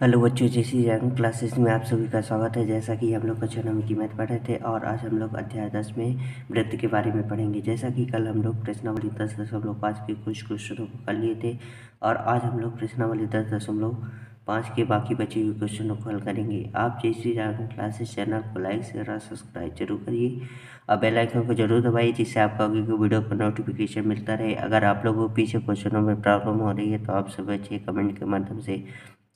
Hello बच्चों, जैसी rank classes में आप सभी का स्वागत है। जैसा कि हम लोग कक्षा 9 की मैथ पढ़ रहे थे और आज हम लोग अध्याय 10 में वृत्त के बारे में पढ़ेंगे। जैसा कि कल हम लोग प्रश्नावली 10.5 के कुछ क्वेश्चनों को कर लिए थे और आज हम लोग प्रश्नावली 10.5 के बाकी बचे हुए क्वेश्चनों को हल करेंगे। आप जैसी रैंक क्लासेस चैनल को लाइक शेयर और सब्सक्राइब जरूर करिए और बेल आइकन को जरूर दबाइए, जिससे आपको आगे की वीडियो का नोटिफिकेशन मिलता रहे। अगर आप लोगों को पीछे क्वेश्चनों में प्रॉब्लम हो रही है तो आप सब बच्चे कमेंट के माध्यम से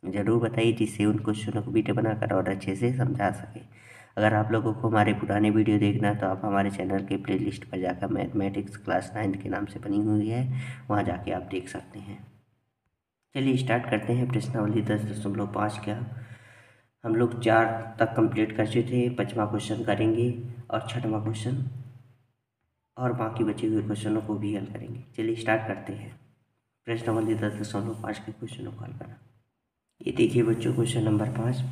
ज़रूर बताइए, जिससे उन क्वेश्चनों को वीडियो बनाकर और अच्छे से समझा सकें। अगर आप लोगों को हमारे पुराने वीडियो देखना है तो आप हमारे चैनल के प्लेलिस्ट पर जाकर मैथमेटिक्स क्लास 9 के नाम से बनी हुई है, वहाँ जाके आप देख सकते हैं। चलिए स्टार्ट करते हैं प्रश्नावली 10.5 का। हम लोग 4 तक कंप्लीट कर चुके थे, 5वां क्वेश्चन करेंगे और 6वां क्वेश्चन और बाकी बचे हुए क्वेश्चनों को भी हल करेंगे। चलिए स्टार्ट करते हैं प्रश्नावली 10.5 के क्वेश्चनों को हल करना। ये देखिए बच्चों, क्वेश्चन नंबर 5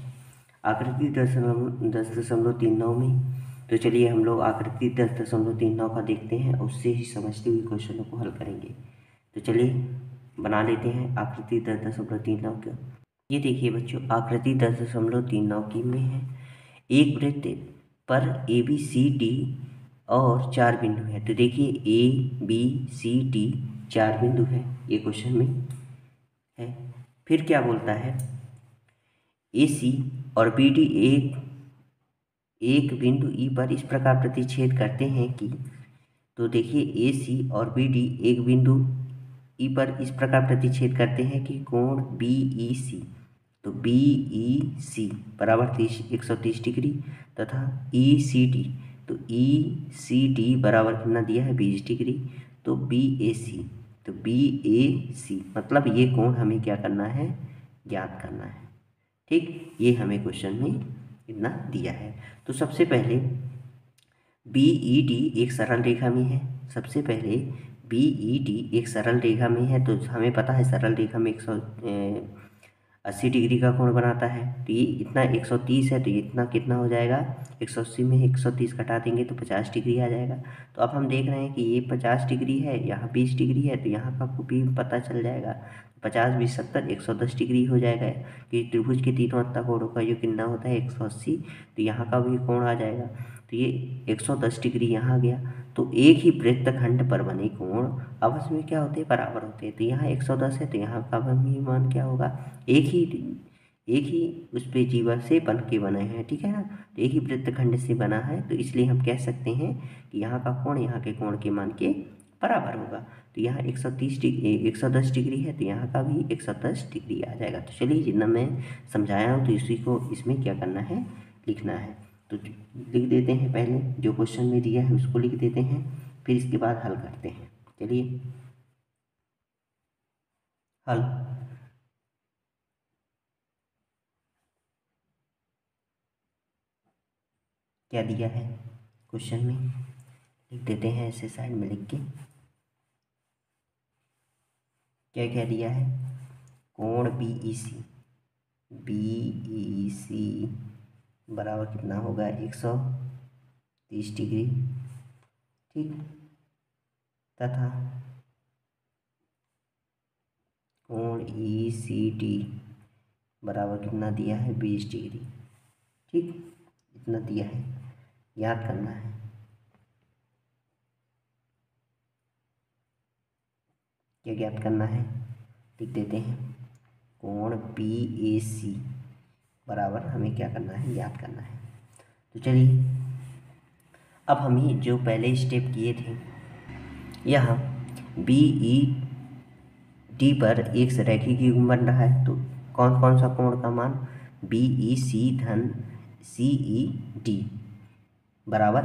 आकृति 10.39 में। तो चलिए हम लोग आकृति 10.39 का देखते हैं, उससे ही समझते हुए क्वेश्चनों को हल करेंगे। तो चलिए बना लेते हैं आकृति 10.39 का। ये देखिए बच्चों, आकृति 10.39 की में है। एक वृत्त पर ए बी सी डी और 4 बिंदु है। तो देखिए ए बी सी डी 4 बिंदु है, ये क्वेश्चन में है। फिर क्या बोलता है, ए सी और बी डी एक बिंदु ई पर इस प्रकार प्रतिच्छेद करते हैं कि, तो देखिए ए सी और बी डी एक बिंदु ई पर इस प्रकार प्रतिच्छेद करते हैं कि कोण बी ई सी, तो बी ई सी बराबर 130 डिग्री तथा ई सी डी, तो ई सी डी बराबर कितना दिया है 20 डिग्री, तो बी ए सी, तो बी ए सी मतलब ये कोण हमें क्या करना है, ज्ञात करना है। ठीक, ये हमें क्वेश्चन में इतना दिया है। तो सबसे पहले बी ई डी एक सरल रेखा में है। सबसे पहले बी ई डी एक सरल रेखा में है, तो हमें पता है सरल रेखा में 180 डिग्री का कोण बनाता है। तो ये इतना 130 है, तो ये इतना कितना हो जाएगा, 180 में 130 घटा देंगे तो 50 डिग्री आ जाएगा। तो अब हम देख रहे हैं कि ये 50 डिग्री है, यहाँ 20 डिग्री है, तो यहाँ का भी पता चल जाएगा। 50 20 70 110 डिग्री हो जाएगा कि त्रिभुज के तीनों अंतः कोणों का जो कितना होता है 180, तो यहाँ का भी कोण आ जाएगा। तो ये 110 डिग्री यहाँ आ गया। तो एक ही वृत्तखंड पर बने कोण आपस में क्या होते हैं, बराबर होते हैं। तो यहाँ 110 है, तो यहाँ का भी मान क्या होगा, एक ही उस पे जीवा से बन के बने हैं, ठीक है ना। तो एक ही वृत्तखंड से बना है, तो इसलिए हम कह सकते हैं कि यहाँ का कोण यहाँ के कोण के मान के बराबर होगा। तो यहाँ 130 डिग्री 110 डिग्री है, तो यहाँ का भी 110 डिग्री आ जाएगा। तो चलिए जितना मैं समझाया हूँ तो इसी को इसमें क्या करना है, लिखना है। तो लिख देते हैं, पहले जो क्वेश्चन में दिया है उसको लिख देते हैं, फिर इसके बाद हल करते हैं। चलिए हल। क्या दिया है क्वेश्चन में, लिख देते हैं ऐसे साइड में लिख के। क्या क्या दिया है, कोण बी ई सी बराबर कितना होगा 130 डिग्री, ठीक, तथा कोण ई सी डी बराबर कितना दिया है 20 डिग्री, ठीक, इतना दिया है, याद करना है। क्या ज्ञात करना है, लिख देते हैं कोण बी ए सी बराबर हमें क्या करना है, ज्ञात करना है। तो चलिए अब हम ही जो पहले स्टेप किए थे, यहाँ बी ई डी पर एक रैखिक युग्म बन रहा है, तो कौन कौन सा कोण का मान, बी ई सी धन सी ई डी बराबर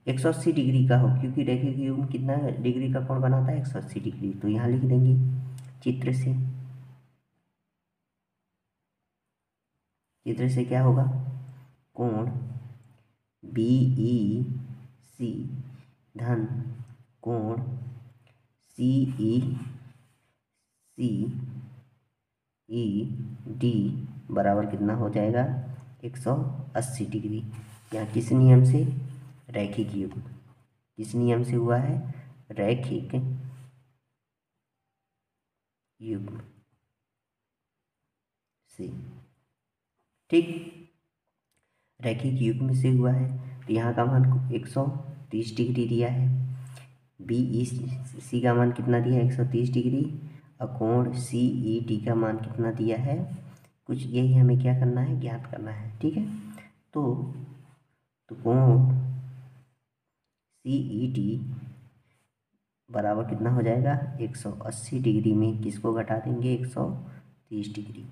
180 डिग्री का हो, क्योंकि रैखिक युग्म कितना डिग्री का कोण बनाता है 180 डिग्री। तो यहाँ लिख देंगे चित्र से, चित्र से क्या होगा, कोण बी ई सी धन कोण सी ई डी बराबर कितना हो जाएगा 180 डिग्री। यहाँ किस नियम से, रैखिक युग्म, किस नियम से हुआ है, रैखिक युग्म से। ठीक, रैखिक युग्म से हुआ है तो यहाँ का मान 130 डिग्री दिया है। बी ई सी का मान कितना दिया है 130 डिग्री, और कोण सी ई डी का मान कितना दिया है कुछ, यही हमें क्या करना है, ज्ञात करना है। ठीक है, तो कोण सी ई डी बराबर कितना हो जाएगा 180 डिग्री में किसको घटा देंगे 130 डिग्री,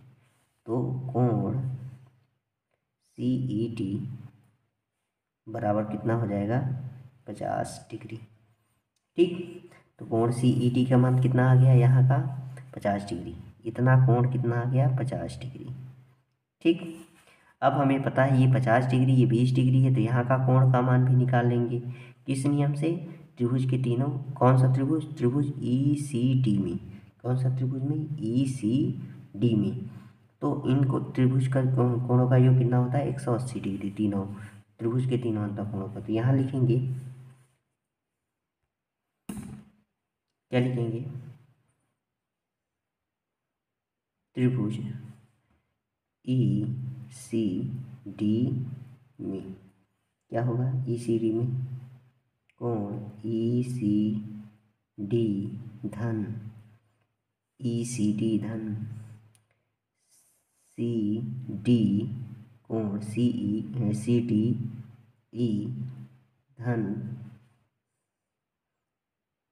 तो कोण सी ई डी बराबर कितना हो जाएगा 50 डिग्री। ठीक, तो कोण सी ई डी का मान कितना आ गया यहाँ का 50 डिग्री, इतना कोण कितना आ गया 50 डिग्री। ठीक, अब हमें पता है ये 50 डिग्री ये 20 डिग्री है, तो यहाँ का कोण का मान भी निकाल लेंगे किस नियम से, त्रिभुज के तीनों, कौन सा त्रिभुज, त्रिभुज ई सी डी में, कौन सा त्रिभुज में, ई सी डी में। तो इनको त्रिभुज का कोणों का योग कितना होता है 180 डिग्री, तीनों त्रिभुज के तीनों अंतःकोणों का। तो यहाँ लिखेंगे, क्या लिखेंगे, त्रिभुज ई सी डी में क्या होगा, ई सी डी में कोण ई सी डी धन ई सी डी धन सी डी कोण सी ई सी डी ई धन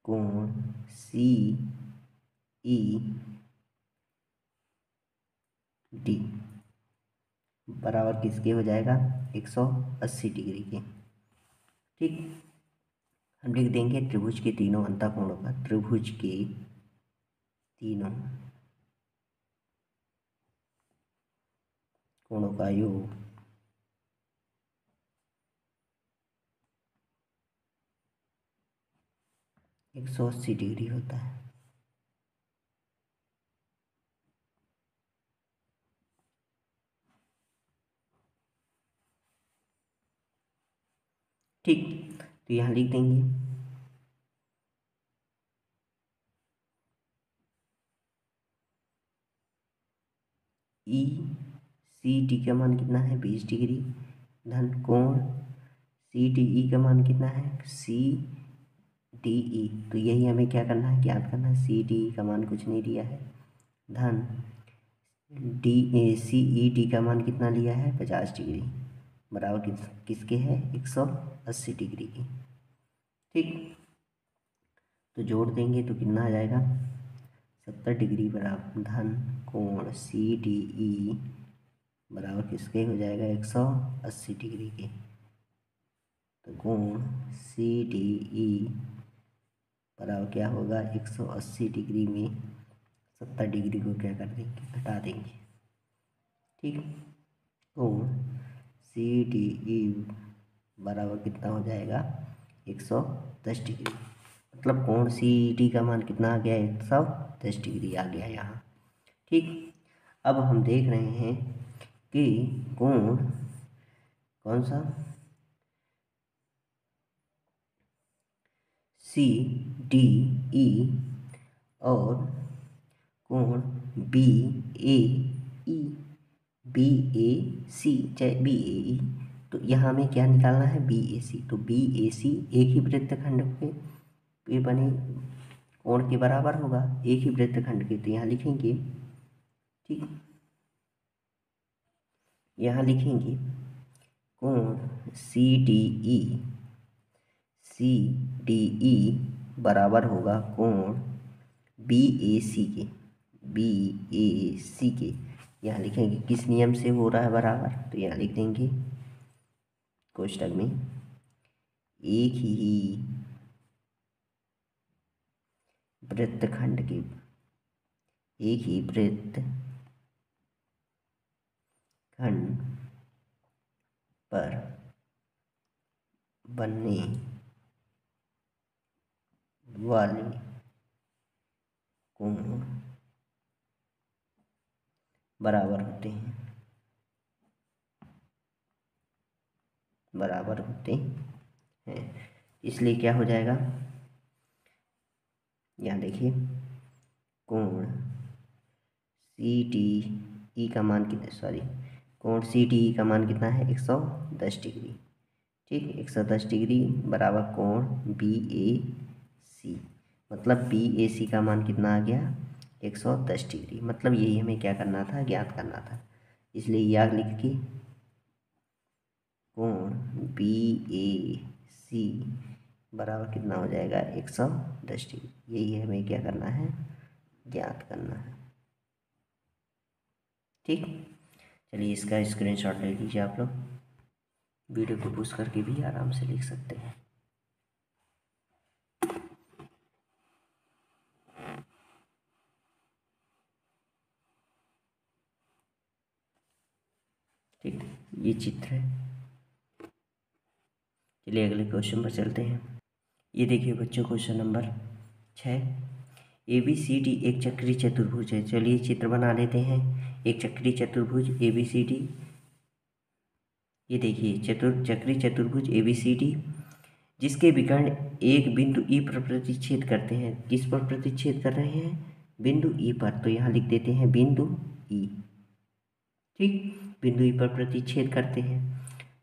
कोण सी ई डी बराबर किसके हो जाएगा 180 डिग्री के। ठीक, हम लिख देंगे त्रिभुज के तीनों अंतःकोणों का, त्रिभुज के तीनों कोणों का योग 180 डिग्री होता है। ठीक, तो यहाँ लिख देंगे ई सी डी का मान कितना है 20 डिग्री धन कोण सी डी ई का मान कितना है सी डी ई, तो यही हमें क्या करना है, ज्ञात करना है। सी डी ई का मान कुछ नहीं दिया है, धन D A C E D का मान कितना लिया है 50 डिग्री, बराबर किसके है 180 डिग्री की। ठीक, तो जोड़ देंगे तो कितना आ जाएगा 70 डिग्री बराबर धन कोण सी डी ई बराबर किसके हो जाएगा 180 डिग्री के। तो कोण सी डी ई बराबर क्या होगा 180 डिग्री में 70 डिग्री को क्या कर देंगे, घटा देंगे। ठीक, कोण सी डी ई बराबर कितना हो जाएगा 110 डिग्री, मतलब कोण सी डी का मान कितना आ गया 110 डिग्री आ गया यहाँ। ठीक, अब हम देख रहे हैं कि कोण कौन सा सी डी ई और कोण बी ए ई, बी ए सी चाहे बी ए ई, तो यहाँ हमें क्या निकालना है बी ए सी, तो बी ए सी एक ही वृत्तखंड पे बने कोण के बराबर होगा, एक ही वृत्तखंड के, तो यहाँ लिखेंगे। ठीक, यहाँ लिखेंगे कोण सी डी ई बराबर होगा कोण बी ए सी के, बी ए सी के। यहाँ लिखेंगे किस नियम से हो रहा है बराबर, तो यहाँ लिख देंगे कोष्टक में एक ही वृत्तखंड के, एक ही वृत्तखंड पर बनने वाले कोण बराबर होते हैं, बराबर होते हैं। इसलिए क्या हो जाएगा, यहाँ देखिए कोण सी डी ई का मान कितना, सॉरी कोण सी डी ई का मान कितना है 110 डिग्री। ठीक, 110 डिग्री बराबर कोण बी ए सी, मतलब बी ए सी का मान कितना आ गया 110 डिग्री। मतलब यही हमें क्या करना था, ज्ञात करना था। इसलिए याद लिख के कोण बी ए सी बराबर कितना हो जाएगा 110 डिग्री। यही हमें क्या करना है, ज्ञात करना है। ठीक, चलिए इसका स्क्रीनशॉट ले लीजिए आप लोग। वीडियो को पुश करके भी आराम से लिख सकते हैं। ठीक, ये चित्र है। चलिए अगले क्वेश्चन पर चलते हैं। ये देखिए बच्चों, question number 6। A B C D एक चक्रीय चतुर्भुज है। चलिए चित्र बना लेते हैं। एक चक्रीय चतुर्भुज ए बी सी डी, ये देखिए चक्रीय चतुर्भुज ए बी सी डी जिसके विकर्ण एक बिंदु ई पर प्रतिच्छेद करते हैं। किस पर प्रतिच्छेद कर रहे हैं, बिंदु ई पर। तो यहाँ लिख देते हैं बिंदु ई। ठीक, बिंदु ई पर प्रतिच्छेद करते हैं।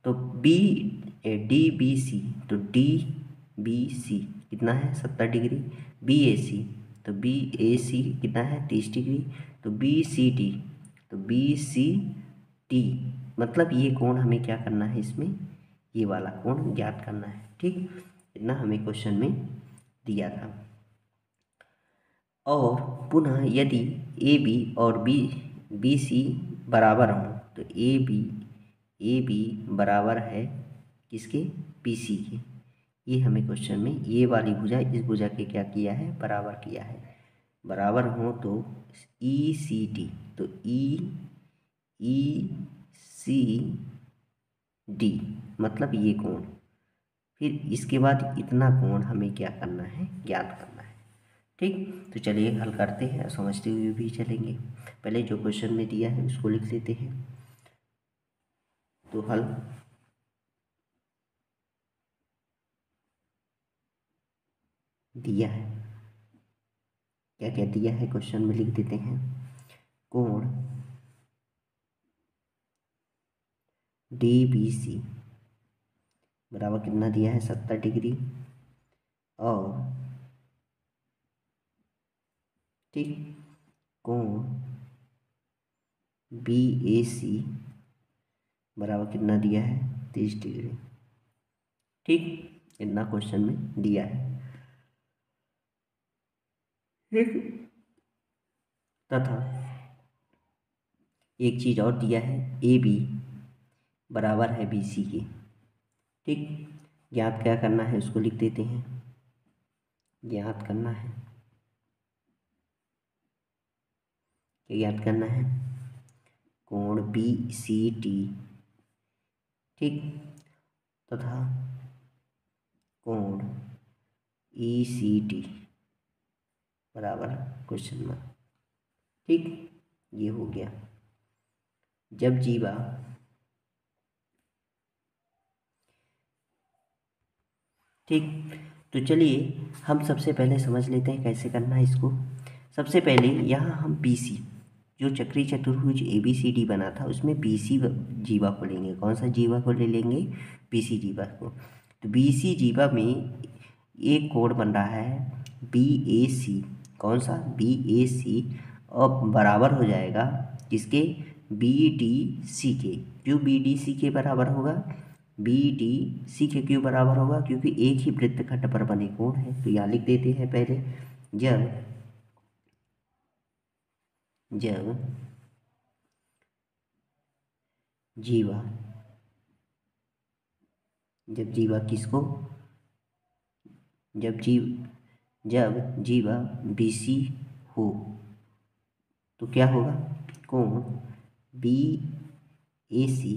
तो बी डी बी सी, तो डी बी सी कितना है 70 डिग्री। बी ए सी, तो बी ए सी कितना है 30 डिग्री। तो बी सी डी, तो बी सी डी, मतलब ये कोण हमें क्या करना है, इसमें ये वाला कोण ज्ञात करना है। ठीक, इतना हमें क्वेश्चन में दिया था। और पुनः यदि ए बी और बी सी बराबर हों, तो ए बी बराबर है किसके, बी सी के। ये हमें क्वेश्चन में ये वाली भुजा इस भुजा के क्या किया है, बराबर किया है। बराबर हो तो ई सी डी, तो ई सी डी मतलब ये कोण। फिर इसके बाद इतना कोण हमें क्या करना है, ज्ञात करना है। ठीक, तो चलिए हल करते हैं और समझते हुए भी चलेंगे। पहले जो क्वेश्चन में दिया है उसको लिख लेते हैं। तो हल दिया है, क्या क्या दिया है क्वेश्चन में लिख देते हैं। कोण डी बी सी बराबर कितना दिया है 70 डिग्री। और ठीक, कोण बी ए सी बराबर कितना दिया है 30 डिग्री। ठीक, इतना क्वेश्चन में दिया है। तथा एक चीज़ और दिया है, ए बी बराबर है बी सी के। ठीक, ज्ञात क्या करना है उसको लिख देते हैं। ज्ञात करना है, क्या ज्ञात करना है, कोण बी सी टी। ठीक, तथा कोण ई सी टी बराबर क्वेश्चन मार्क। ठीक, ये हो गया। जब जीवा ठीक, तो चलिए हम सबसे पहले समझ लेते हैं कैसे करना है इसको। सबसे पहले यहाँ हम बी सी, जो चक्रीय चतुर्भुज ए बी सी डी बना था उसमें बी सी जीवा को लेंगे। कौन सा जीवा को ले लेंगे, बी सी जीवा को। तो बी सी जीवा में एक कोण बन रहा है बी ए सी। कौन सा, बी ए सी, और बराबर हो जाएगा किसके, बी डी सी के। क्यों बी डी सी के बराबर होगा, बी डी सी के क्यों बराबर होगा, क्योंकि एक ही वृत्तखंड पर बने कोण है। तो यहाँ लिख देते हैं पहले, जब जीवा जब जीवा किसको, जब जीवा बी सी हो तो क्या होगा, कोण बी ए सी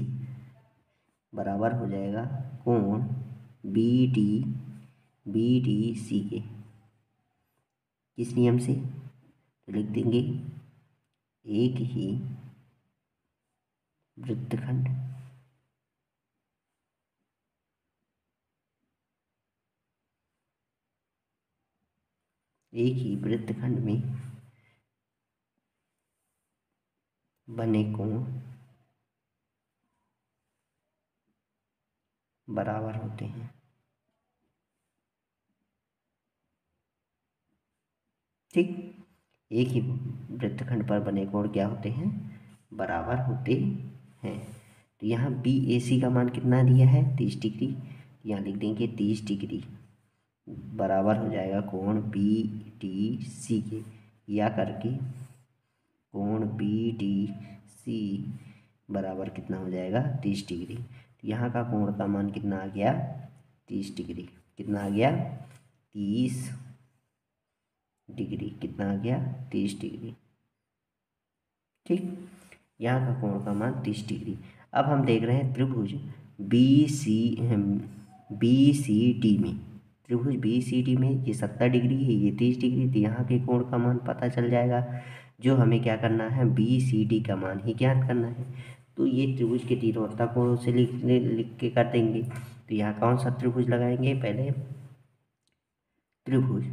बराबर हो जाएगा कोण बी डी सी के। किस नियम से, तो लिख देंगे एक ही वृत्तखंड में बने कोण बराबर होते हैं। ठीक, एक ही वृत्तखंड पर बने कोण क्या होते हैं, बराबर होते हैं। तो यहाँ बी ए सी का मान कितना दिया है, 30 डिग्री। यहाँ लिख देंगे 30 डिग्री बराबर हो जाएगा कोण बी डी सी के, या करके कोण बी डी सी बराबर कितना हो जाएगा, 30 डिग्री। तो यहाँ का कोण का मान कितना आ गया, 30 डिग्री। कितना आ गया, 30 डिग्री। कितना आ गया, 30 डिग्री। ठीक, यहाँ का कोण का मान 30 डिग्री। अब हम देख रहे हैं त्रिभुज बी सी डी में, त्रिभुज बी सी डी में ये 70 डिग्री है, ये 30 डिग्री। तो यहाँ के कोण का मान पता चल जाएगा। जो हमें क्या करना है, बी सी डी का मान ही ज्ञात करना है। तो ये त्रिभुज के तीनों कोणों से लिख के कर देंगे। तो यहाँ कौन सा त्रिभुज लगाएंगे, पहले त्रिभुज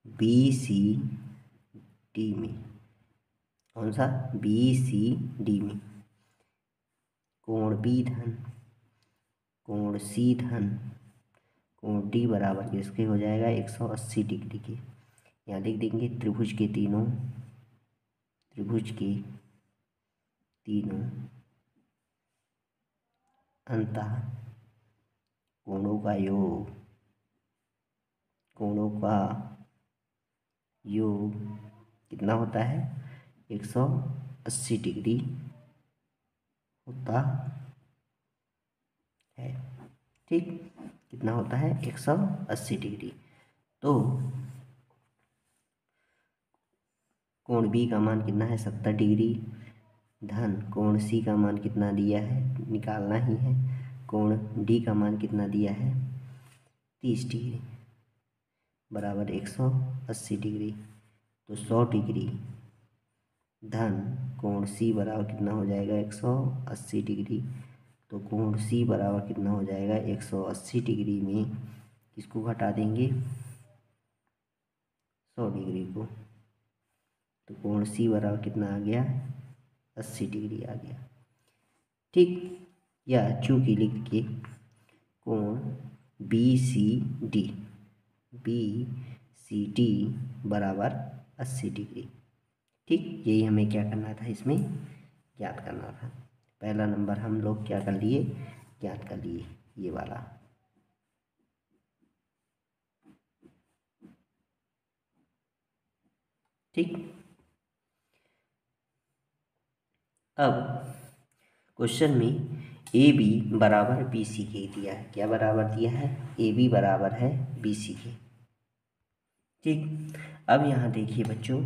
बी सी डी में, कौन सा, बी सी डी में कोण बी धन कोण सी धन कोण डी बराबर किसके हो जाएगा, 180 डिग्री के। यहाँ लिख देंगे त्रिभुज के तीनों अंतः कोणों का योग कितना होता है, 180 डिग्री होता है। ठीक, कितना होता है, 180 डिग्री। तो कोण बी का मान कितना है, 70 डिग्री धन कोण सी का मान कितना दिया है, निकालना ही है। कोण डी का मान कितना दिया है, 30 डिग्री बराबर 180 डिग्री। तो 100 डिग्री धन कोण सी बराबर कितना हो जाएगा, 180 डिग्री। तो कोण सी बराबर कितना हो जाएगा, 180 डिग्री में किसको घटा देंगे, 100 डिग्री को। तो कोण सी बराबर कितना आ गया, 80 डिग्री आ गया। ठीक, या चूंकि लिख के कोण बी सी डी बराबर 80 डिग्री। ठीक, यही हमें क्या करना था, इसमें ज्ञात करना था। पहला नंबर हम लोग क्या कर लिए, ज्ञात कर लिए, ये वाला। ठीक, अब क्वेश्चन में ए बी बराबर बी सी के दिया है। क्या बराबर दिया है, ए बी बराबर है बी सी के। ठीक, अब यहाँ देखिए बच्चों,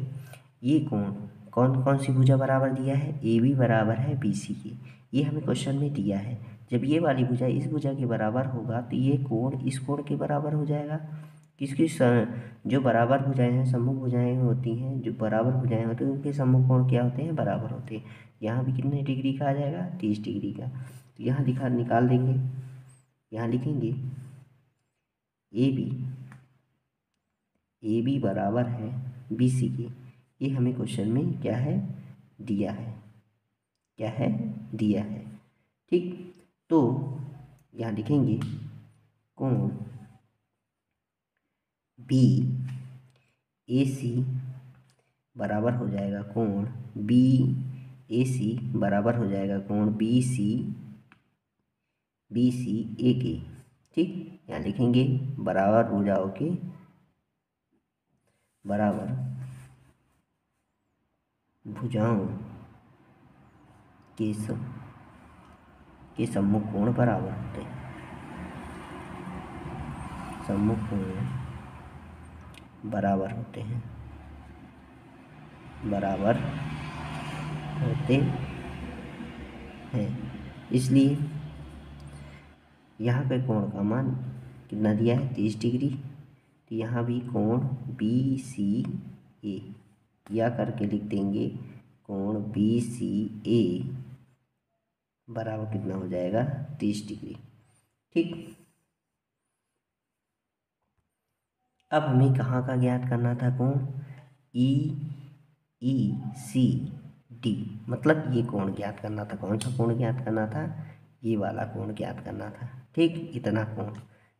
ये कौन कौन सी भुजा बराबर दिया है, ए बी बराबर है बी सी के। ये हमें क्वेश्चन में दिया है। जब ये वाली भुजा इस भुजा के बराबर होगा तो ये कोण इस कोण के बराबर हो जाएगा। किसकी जो बराबर भुजाएं हैं, सम्मुख भुजाएं होती हैं, जो बराबर भुजाएं होती हैं उनके सम्मुख कोण क्या होते हैं, बराबर होते हैं। यहाँ भी कितने डिग्री का आ जाएगा, 30 डिग्री का। तो यहाँ निकाल देंगे। यहाँ लिखेंगे ए बी बराबर है बी सी के। ये हमें क्वेश्चन में क्या है, दिया है। क्या है, दिया है। ठीक, तो यहाँ लिखेंगे कोण बी ए सी बराबर हो जाएगा कोण बी ए सी बराबर हो जाएगा कोण बी सी ए के। ठीक, यहाँ लिखेंगे बराबर भुजाओं के बराबर भुजाओं के सम्मुख कोण बराबर होते हैं। सम्मुख कोण बराबर होते हैं, बराबर होते हैं। इसलिए यहाँ पे कोण का मान कितना दिया है, 30 डिग्री। तो यहाँ भी कोण बी सी ए, या करके लिख देंगे कोण बी सी ए बराबर कितना हो जाएगा, 30 डिग्री। ठीक, अब हमें कहाँ का ज्ञात करना था, कोण ई सी डी, मतलब ये कोण ज्ञात करना था। कौन सा कोण ज्ञात करना था, ये वाला कोण ज्ञात करना था। ठीक, इतना कोण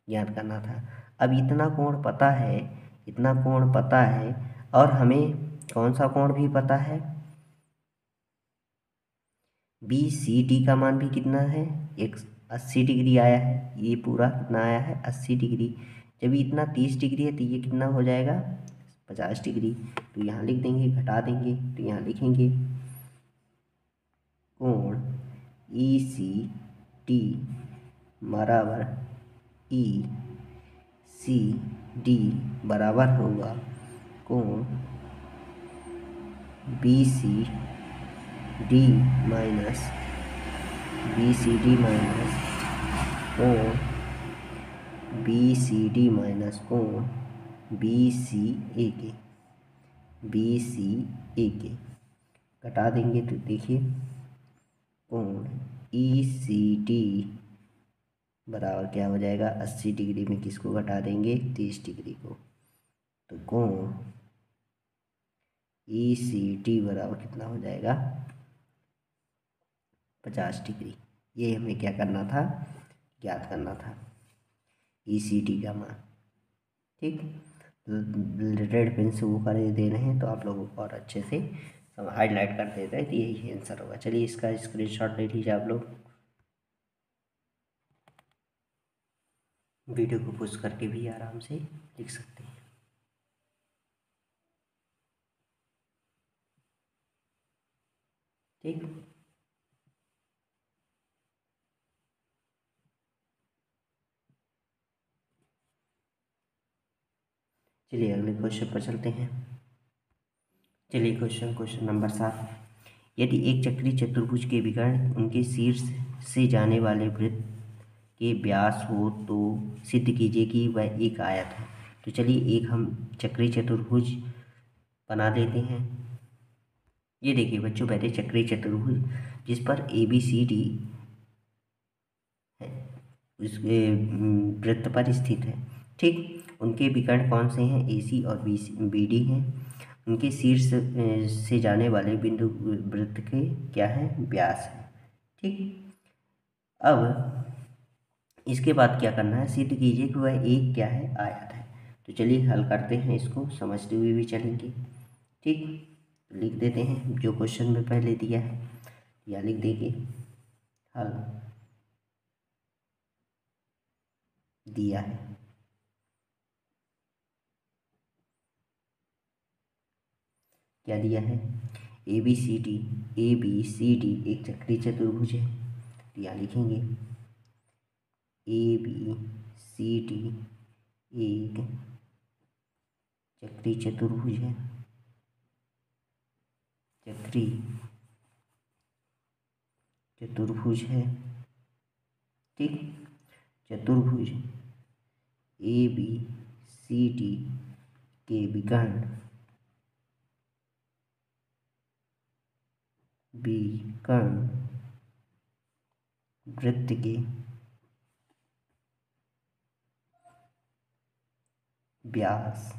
ज्ञात करना था। अब इतना कोण पता है, इतना कोण पता है, और हमें कौन सा कोण भी पता है, बी सी डी का मान भी कितना है, 80 डिग्री आया है। ये पूरा कितना आया है, 80 डिग्री। जब इतना 30 डिग्री है तो ये कितना हो जाएगा, 50 डिग्री। तो यहाँ लिख देंगे, घटा देंगे तो यहाँ लिखेंगे कोण ई सी टी बराबर ई सी डी बराबर होगा कोण B C D minus B C D minus कोण बी सी डी माइनस कोण बी सी ए के, बी सी ए के घटा देंगे तो देखिए कोण ई सी डी बराबर क्या हो जाएगा, 80 डिग्री में किसको घटा देंगे, 30 डिग्री को। तो कोण ई सी डी बराबर कितना हो जाएगा, 50 डिग्री। ये हमें क्या करना था, ज्ञात करना था ई सी डी का मान। ठीक, रेड पेन से वो कर दे रहे हैं तो आप लोगों को और अच्छे से हाईलाइट कर देते हैं तो यही आंसर होगा। चलिए इसका स्क्रीनशॉट ले लीजिए आप लोग, वीडियो को पुश करके भी आराम से लिख सकते हैं। ठीक, चलिए अगले क्वेश्चन पर चलते हैं। चलिए क्वेश्चन नंबर 7। यदि एक चक्रीय चतुर्भुज के विकर्ण उनके शीर्ष से जाने वाले वृत्त के व्यास हो तो सिद्ध कीजिए कि वह एक आयत है। तो चलिए एक हम चक्रीय चतुर्भुज बना देते हैं। ये देखिए बच्चों, पहले चक्रीय चतुर्भुज जिस पर ए बी सी डी है उसके वृत्त पर स्थित है। ठीक, उनके विकर्ण कौन से हैं, ए सी और बी डी हैं। उनके शीर्ष से जाने वाले बिंदु वृत्त के क्या है, व्यास है। ठीक, अब इसके बाद क्या करना है, सिद्ध कीजिए कि वह एक क्या है, आयत है। तो चलिए हल करते हैं, इसको समझते हुए भी चलेंगे। ठीक, लिख देते हैं जो क्वेश्चन में पहले दिया है, या लिख देंगे हल दिया है। क्या दिया है, ए बी सी डी एक चक्रीय चतुर्भुज है। तो यहाँ लिखेंगे ए बी सी डी एक चक्रीय चतुर्भुज है, चक्रीय चतुर्भुज है। ठीक, चतुर्भुज ए बी सी डी के विकर्ण वृत्त के व्यास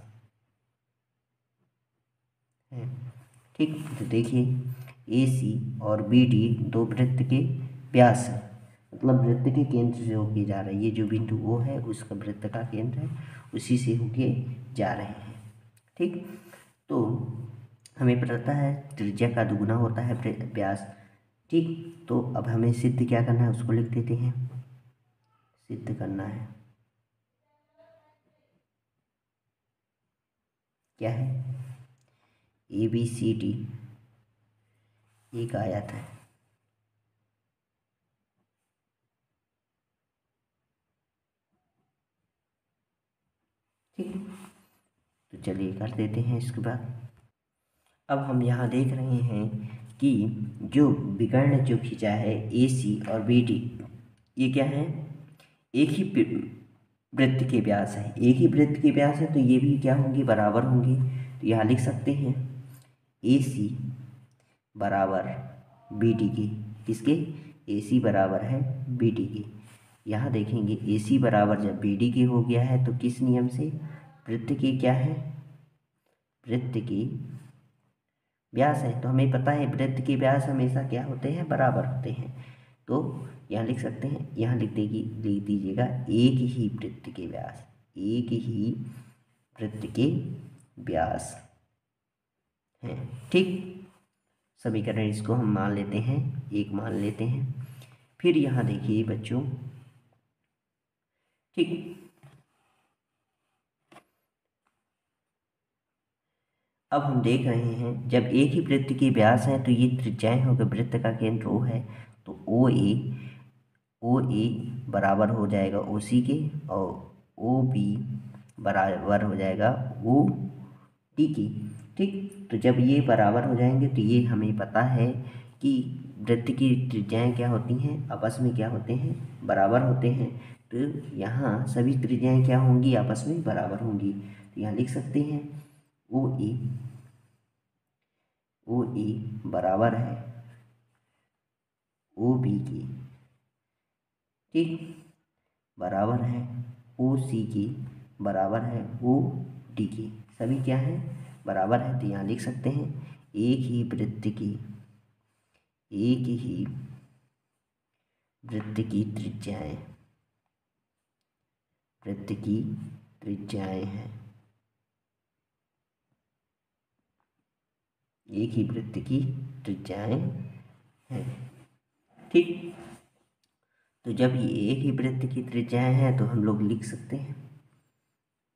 है। ठीक, तो देखिए ए सी और बी डी दो वृत्त के व्यास है, मतलब वृत्त के केंद्र से होके जा रहा है। ये जो बिंदु ओ है उसका वृत्त का केंद्र है, उसी से होके जा रहे हैं। ठीक, तो हमें पता है त्रिज्या का दुगुना होता है व्यास। ठीक, तो अब हमें सिद्ध क्या करना है, उसको लिख देते हैं। सिद्ध करना है क्या है, ए बी सी डी एक आयत है। ठीक, तो चलिए कर देते हैं इसके बाद। अब हम यहाँ देख रहे हैं कि जो विकर्ण जो खींचा है ए सी और बी डी, ये क्या है, एक ही वृत्त के व्यास है, एक ही वृत्त के व्यास है, तो ये भी क्या होंगे, बराबर होंगे। तो यहाँ लिख सकते हैं ए सी बराबर बी डी के, किसके, ए सी बराबर है बी डी के। यहाँ देखेंगे ए सी बराबर जब बी डी के हो गया है तो किस नियम से, वृत्त के क्या है, वृत्त के व्यास है। तो हमें पता है वृत्त के व्यास हमेशा क्या होते हैं, बराबर होते हैं। तो यहाँ लिख सकते हैं, यहाँ लिख दीजिएगा एक ही वृत्त के व्यास, एक ही वृत्त के व्यास है। ठीक, समीकरण इसको हम मान लेते हैं, एक मान लेते हैं। फिर यहाँ देखिए बच्चों, ठीक, अब हम देख रहे हैं जब एक ही वृत्त की व्यास है तो ये त्रिज्याएं हो गए, वृत्त का केंद्र O है तो ओ ए बराबर हो जाएगा ओ सी के, और ओ बी बराबर हो जाएगा ओ डी की। ठीक, तो जब ये बराबर हो जाएंगे तो ये हमें पता है कि वृत्त की त्रिज्याएं क्या होती हैं, आपस में क्या होते हैं, बराबर होते हैं। तो यहाँ सभी त्रिज्याएं क्या होंगी, आपस में बराबर होंगी। तो यहाँ लिख सकते हैं ओ ए बराबर है ओ बी की, ठीक, बराबर है ओ सी की, बराबर है ओ डी की, सभी क्या है, बराबर है। तो यहाँ लिख सकते हैं एक ही वृत्त की त्रिज्याएं हैं, एक ही वृत्त की त्रिज्याएं हैं। ठीक, तो जब ये एक ही वृत्त की त्रिज्याएं हैं तो हम लोग लिख सकते हैं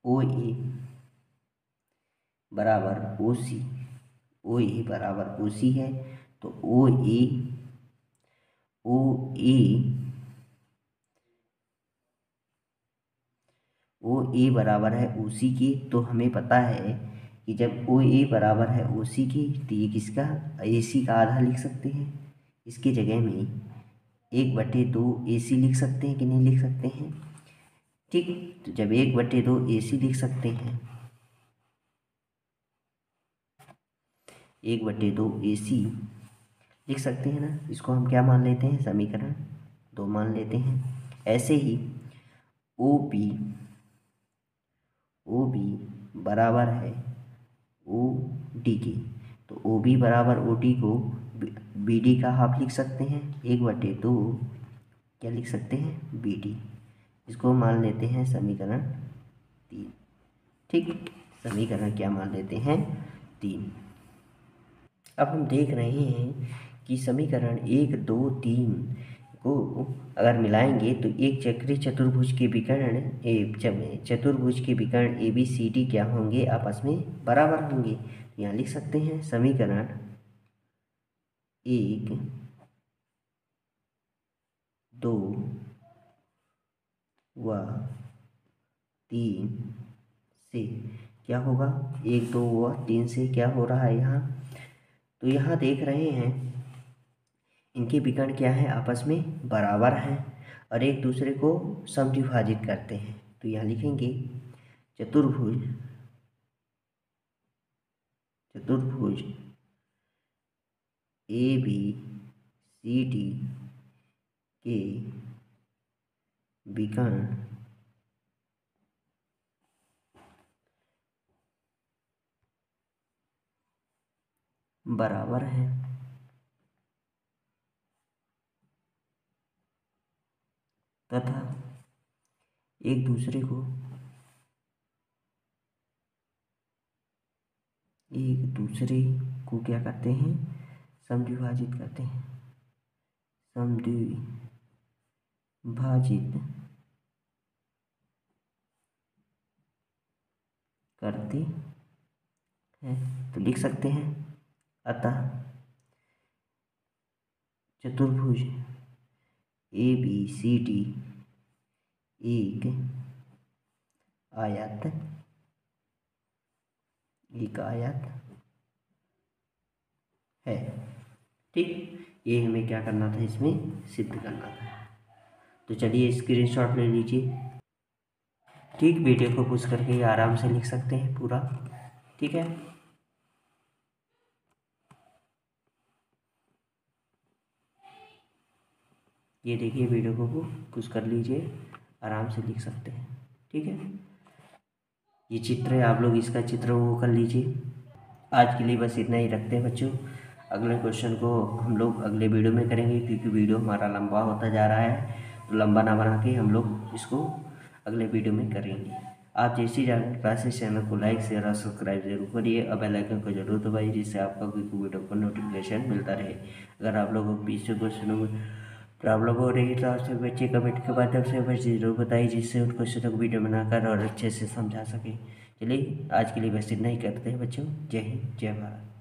ओ ए बराबर ओ सी, ओ ए बराबर ओ सी है तो ओ ए बराबर है ओ सी की। तो हमें पता है कि जब ओ ए बराबर है ओ सी की तो ये किसका, ए सी का आधा लिख सकते हैं। इसकी जगह में 1/2 ए सी लिख सकते हैं कि नहीं लिख सकते हैं। ठीक, तो जब 1/2 ए सी लिख सकते हैं, 1/2 ए सी लिख सकते हैं ना, इसको हम क्या मान लेते हैं, समीकरण 2 मान लेते हैं। ऐसे ही ओ बी बराबर है ओ डी की, तो ओ बी बराबर ओ डी को बी डी का हाफ लिख सकते हैं, 1/2 क्या लिख सकते हैं, बी डी। इसको मान लेते हैं समीकरण 3। ठीक, समीकरण क्या मान लेते हैं, 3। अब हम देख रहे हैं कि समीकरण 1, 2, 3 को अगर मिलाएंगे तो एक चक्रीय चतुर्भुज के विकर्ण चतुर्भुज के विकर्ण ए बी सी डी क्या होंगे, आपस में बराबर होंगे। यहाँ लिख सकते हैं समीकरण 1, 2 व 3 से क्या होगा, 1, 2 व 3 से क्या हो रहा है यहाँ, तो यहाँ देख रहे हैं इनके विकर्ण क्या है, आपस में बराबर हैं और एक दूसरे को समद्विभाजित करते हैं। तो यहाँ लिखेंगे चतुर्भुज ए बी सी डी के विकर्ण बराबर हैं तथा एक दूसरे को क्या करते हैं, समद्विभाजित करते हैं, समद्विभाजित करते हैं। तो लिख सकते हैं अतः चतुर्भुज ए बी सी डी एक आयत है। ठीक, ये हमें क्या करना था, इसमें सिद्ध करना था। तो चलिए स्क्रीनशॉट ले लीजिए। ठीक, वीडियो को पुश करके आराम से लिख सकते हैं पूरा। ठीक है, ये देखिए वीडियो को पुश कर लीजिए, आराम से लिख सकते हैं। ठीक है, ये चित्र है, आप लोग इसका चित्र वो कर लीजिए। आज के लिए बस इतना ही रखते हैं बच्चों। अगले क्वेश्चन को हम लोग अगले वीडियो में करेंगे, क्योंकि वीडियो हमारा लंबा होता जा रहा है, तो लंबा ना बना के हम लोग इसको अगले वीडियो में करेंगे। आप जैसी जानकारी क्लासेस चैनल को लाइक शेयर और सब्सक्राइब जरूर करिए और बेल आइकन को जरूर दबाइए, जिससे आपका कोई वीडियो का नोटिफिकेशन मिलता रहे। अगर आप लोगों को पीछे क्वेश्चनों में प्रॉब्लम हो रही है तो आपसे बच्चे कमेंट के माध्यम से बच्चे जरूर बताइए, जिससे उन क्वेश्चनों को वीडियो बनाकर और अच्छे से समझा सकें। चलिए आज के लिए बस इतना ही करते हैं बच्चों। जय हिंद, जय भारत।